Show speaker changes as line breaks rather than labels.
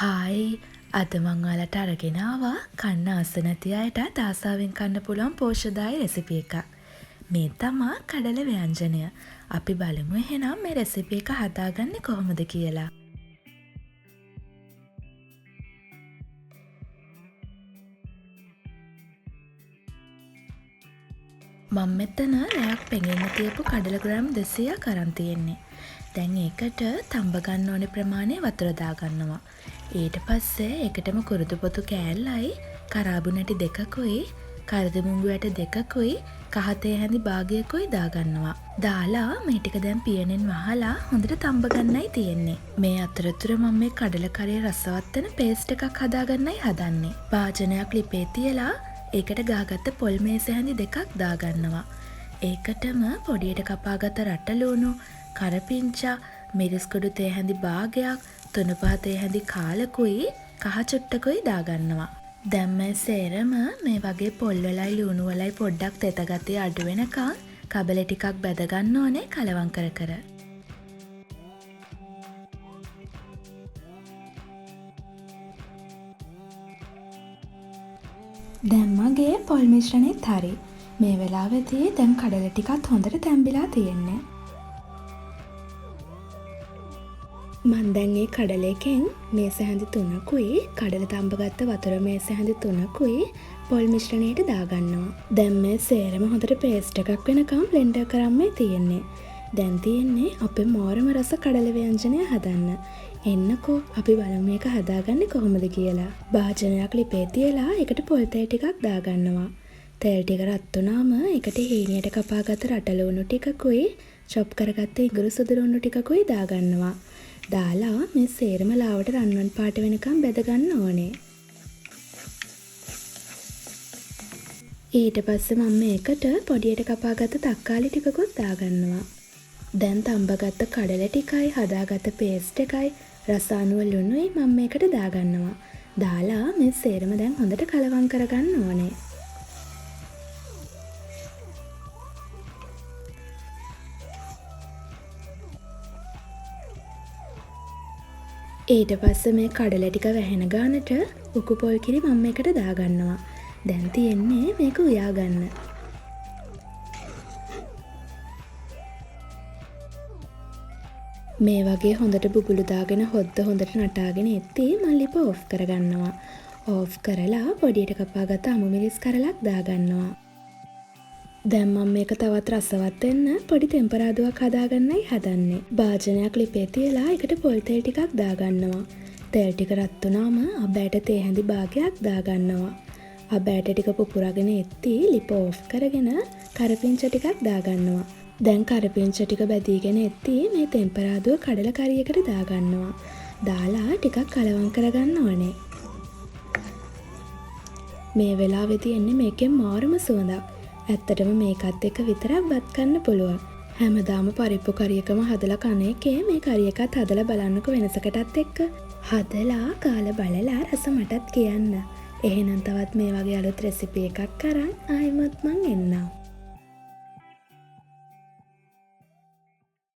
Hi අද මං ඔයාලට අරගෙන ආවා කන්න ආස නැති අයටත් ආසාවෙන් කන්න පුළුවන් පෝෂ්‍යදායී රෙසිපි එකක්. මේ තමා කඩල ව්‍යංජනය. අපි බලමු එහෙනම් මේ රෙසිපි එක හදාගන්නේ කොහොමද කියලා. මම මෙතන රැයක් පෙඟෙන්න තියපු කඩල ග්‍රෑම් 200ක් අරන් තියෙන්නේ. දැන් ඒකට තඹ ගන්න ඕනේ ප්‍රමාණය වතුර දාගන්නවා. ඊට පස්සේ ඒකටම කුරුදු පොතු කෑල්ලයි, කරාබු නැටි දෙකකුයි, කරදමුංගු ඇට දෙකකුයි, කහ තේ හැඳි භාගයකුයි දාගන්නවා. දාලා මේ ටික දැන් පියනෙන් වහලා හොඳට තඹ ගන්නයි තියෙන්නේ. මේ අතරතුර මම මේ කඩල කරේ රසවත් වෙන පේස්ට් එකක් හදාගන්නයි හදන්නේ. භාජනයක් ලිපේ තියලා ඒකට ගහගත්ත පොල් මේස හැඳි දෙකක් දාගන්නවා. ඒකටම පොඩියට කපාගත්ත රටලුණු, කරපිංචා, මිරිස් කුඩු තේ හැඳි භාගයක්, තුනුපහ තේ හැඳි කාලකුයි, කහ චුට්ටකුයි දාගන්නවා. දැන් මේ සේරම මේ වගේ පොල් වලයි ලුණු වලයි පොඩ්ඩක් තෙත ගතිය අඩු වෙනකන් කබල ටිකක් බැද ගන්න ඕනේ කලවම් කර කර. දැන් මගේ පොල් මිශ්‍රණෙත් හරි. මේ වෙලාවේදී දැන් කඩල ටිකත් හොඳට තැම්බිලා තියෙන්නේ. මන් දැන් ඒ කඩලේකෙන් මේස හැඳි 3කුයි කඩල තඹගත්ත වතුර මේස හැඳි 3කුයි පොල් මිශ්‍රණයට දාගන්නවා. දැන් මේ සේරම හොඳට පේස්ට් එකක් වෙනකම් බ්ලෙන්ඩර් කරන් මේ තියෙන්නේ. දැන් තියෙන්නේ අපේ මෝරම රස කඩල ව්‍යංජනය හදන්න. එන්නකෝ අපි බලමු මේක හදාගන්නේ කොහොමද කියලා. භාජනයක් ලිපේ තියලා ඒකට පොල් තෙල් ටිකක් දාගන්නවා. තෙල් ටික රත් වුණාම ඒකට හීනියට කපාගත්ත රටලුණු ටිකකුයි චොප් කරගත්ත ඉඟුරු සුදු ලුණු ටිකකුයි දාගන්නවා. දාලා මේ සේරම ලාවට රන්වන් පාට වෙනකම් බැද ගන්න ඕනේ. ඊට පස්සේ මම මේකට පොඩියට කපාගත්ත තක්කාලි ටිකකුත් දාගන්නවා. දැන් තඹගත්ත කඩල ටිකයි හදාගත්ත පේස්ට් එකයි රස අනුව ලුණුයි මම මේකට දාගන්නවා. දාලා මේ සේරම දැන් හොඳට කලවම් කරගන්න ඕනේ. ඊට පස්සේ මේ කඩල ටික වැහෙන ගානට උකු පොල් කිරි මම මේකට දාගන්නවා. දැන් තියෙන්නේ මේක උයා ගන්න. මේ වගේ හොඳට බුබුලු දාගෙන හොද්ද හොඳට නටාගෙන එද්දී මම ලිප ඕෆ් කරගන්නවා. ඕෆ් කරලා පොඩියට කපාගත්ත අමු මිරිස් කරලක් දාගන්නවා. දැන් මම මේක තවත් රසවත් වෙන්න පොඩි ටෙම්පරාදුවක් හදාගන්නයි හදන්නේ. භාජනයක් ලිපේ තියලා ඒකට පොල් තෙල් ටිකක් දාගන්නවා. තෙල් ටික රත් වුණාම අබෑට තේ හැඳි භාගයක් දාගන්නවා. අබෑට ටික පුපුරගෙන එද්දී ලිප ඕෆ් කරගෙන කරපිංච ටිකක් දාගන්නවා. දැන් කරපිංච ටික බැදීගෙන එද්දී මේ ටෙම්පරාදුව කඩල කරියකට දාගන්නවා. දාලා ටිකක් කලවම් කරගන්න ඕනේ. මේ වෙලාවේදී එන්නේ මේකෙන් මාරුම සුවඳක්. ඇත්තටම මේකත් එක්ක විතරක් බත් කන්න පුළුවන්. හැමදාම පරිප්පු කරියකම හදලා කන එකේ මේ කරිය එකත් හදලා බලන්නකෝ වෙනසකටත් එක්ක. හදලා කාලා බලලා රස මටත් කියන්න. එහෙනම් තවත් මේ වගේ අලුත් රෙසිපි එකක් අරන් ආයෙමත් මං එන්නම්.